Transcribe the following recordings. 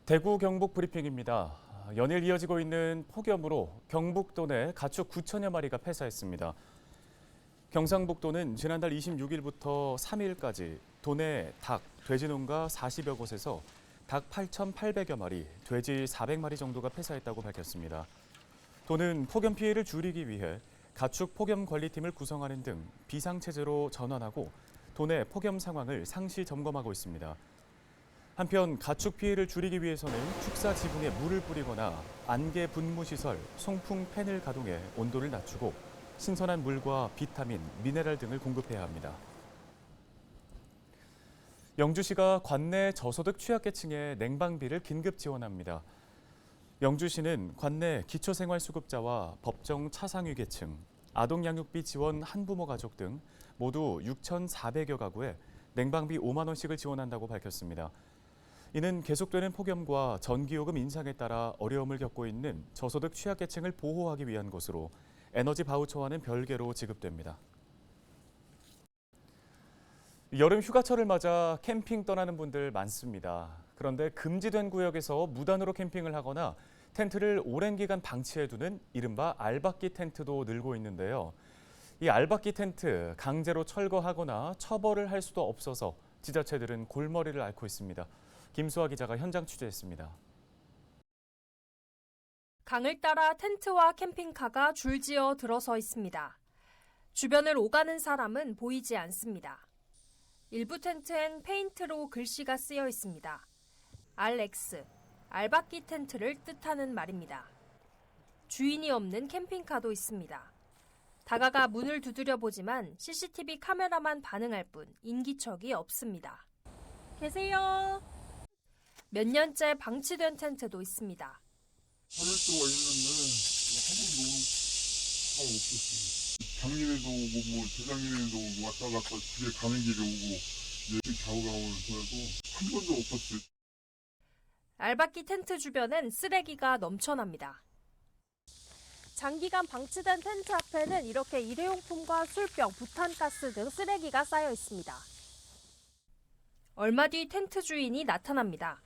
대구 경북 브리핑입니다. 연일 이어지고 있는 폭염으로 경북도 내 가축 9천여 마리가 폐사했습니다. 경상북도는 지난달 26일부터 3일까지 도내 닭, 돼지 농가 40여 곳에서 닭 8,800여 마리, 돼지 400마리 정도가 폐사했다고 밝혔습니다. 도는 폭염 피해를 줄이기 위해 가축 폭염 관리팀을 구성하는 등 비상체제로 전환하고 도내 폭염 상황을 상시 점검하고 있습니다. 한편 가축 피해를 줄이기 위해서는 축사 지붕에 물을 뿌리거나 안개 분무 시설, 송풍 팬을 가동해 온도를 낮추고 신선한 물과 비타민, 미네랄 등을 공급해야 합니다. 영주시가 관내 저소득 취약계층에 냉방비를 긴급 지원합니다. 영주시는 관내 기초생활수급자와 법정 차상위계층, 아동양육비 지원 한부모 가족 등 모두 6,400여 가구에 냉방비 5만 원씩을 지원한다고 밝혔습니다. 이는 계속되는 폭염과 전기요금 인상에 따라 어려움을 겪고 있는 저소득 취약계층을 보호하기 위한 것으로 에너지 바우처와는 별개로 지급됩니다. 여름 휴가철을 맞아 캠핑 떠나는 분들 많습니다. 그런데 금지된 구역에서 무단으로 캠핑을 하거나 텐트를 오랜 기간 방치해두는 이른바 알박기 텐트도 늘고 있는데요. 이 알박기 텐트 강제로 철거하거나 처벌을 할 수도 없어서 지자체들은 골머리를 앓고 있습니다. 김수아 기자가 현장 취재했습니다. 강을 따라 텐트와 캠핑카가 줄지어 들어서 있습니다. 주변을 오가는 사람은 보이지 않습니다. 일부 텐트엔 페인트로 글씨가 쓰여 있습니다. RX, 알박기 텐트를 뜻하는 말입니다. 주인이 없는 캠핑카도 있습니다. 다가가 문을 두드려 보지만 CCTV 카메라만 반응할 뿐 인기척이 없습니다. 계세요? 몇 년째 방치된 텐트도 있습니다. 하늘 수가 있는데 한 번도 잘 없었어요. 작년에도 오고 재작년에도 왔다 갔다 집에 가는 길에 오고 이제 좌우가 오면서도 한 번도 없었어요. 알박기 텐트 주변엔 쓰레기가 넘쳐납니다. 장기간 방치된 텐트 앞에는 이렇게 일회용품과 술병, 부탄가스 등 쓰레기가 쌓여 있습니다. 얼마 뒤 텐트 주인이 나타납니다.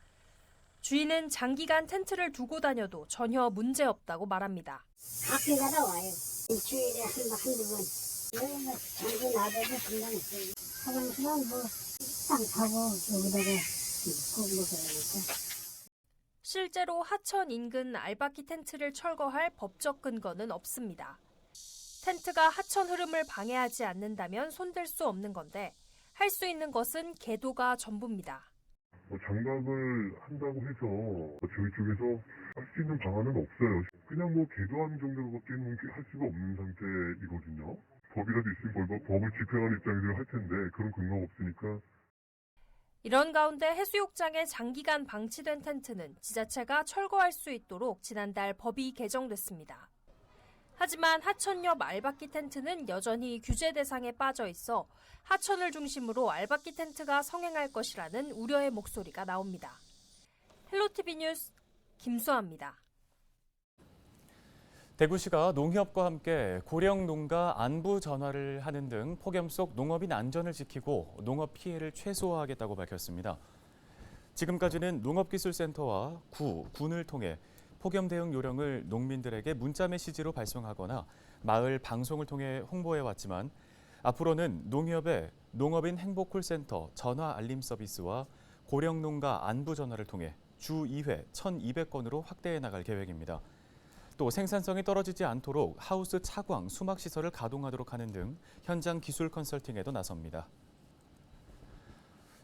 주인은 장기간 텐트를 두고 다녀도 전혀 문제없다고 말합니다. 가끔 가다 와요. 일주일에 한두 번. 여기 뭐 장기 놔둬도 금방 있어요. 화장실은 뭐 땅 파고 여기다가 있고 뭐 그러니까. 실제로 하천 인근 알박기 텐트를 철거할 법적 근거는 없습니다. 텐트가 하천 흐름을 방해하지 않는다면 손댈 수 없는 건데 할 수 있는 것은 계도가 전부입니다. 장갑을 한다고 해서 저희 쪽에서 할 수 있는 방안은 없어요. 그냥 뭐 계도하는 정도밖에 할 수가 없는 상태이거든요. 법이라도 있으면 법을 집행하는 입장에서 할 텐데 그런 근거가 없으니까. 이런 가운데 해수욕장에 장기간 방치된 텐트는 지자체가 철거할 수 있도록 지난달 법이 개정됐습니다. 하지만 하천 옆 알박기 텐트는 여전히 규제 대상에 빠져 있어 하천을 중심으로 알박기 텐트가 성행할 것이라는 우려의 목소리가 나옵니다. 헬로티비 뉴스 김수아입니다. 대구시가 농협과 함께 고령 농가 안부 전화를 하는 등 폭염 속 농업인 안전을 지키고 농업 피해를 최소화하겠다고 밝혔습니다. 지금까지는 농업기술센터와 군을 통해 폭염 대응 요령을 농민들에게 문자 메시지로 발송하거나 마을 방송을 통해 홍보해왔지만 앞으로는 농협의 농업인 행복콜센터 전화 알림 서비스와 고령 농가 안부 전화를 통해 주 2회 1,200건으로 확대해 나갈 계획입니다. 또 생산성이 떨어지지 않도록 하우스 차광, 수막 시설을 가동하도록 하는 등 현장 기술 컨설팅에도 나섭니다.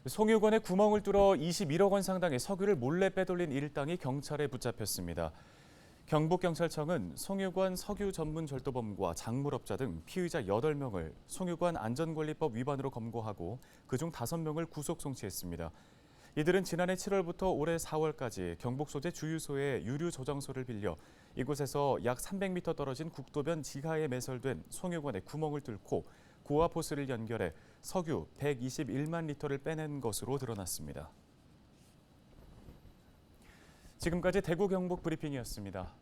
송유관에 구멍을 뚫어 21억 원 상당의 석유를 몰래 빼돌린 일당이 경찰에 붙잡혔습니다. 경북경찰청은 송유관 석유 전문 절도범과 작물업자 등 피의자 8명을 송유관 안전관리법 위반으로 검거하고 그중 5명을 구속 송치했습니다. 이들은 지난해 7월부터 올해 4월까지 경북 소재 주유소의 유류 조정소를 빌려 이곳에서 약 300m 떨어진 국도변 지하에 매설된 송유관에 구멍을 뚫고 고압 호스를 연결해 석유 121만 리터를 빼낸 것으로 드러났습니다. 지금까지 대구 경북 브리핑이었습니다.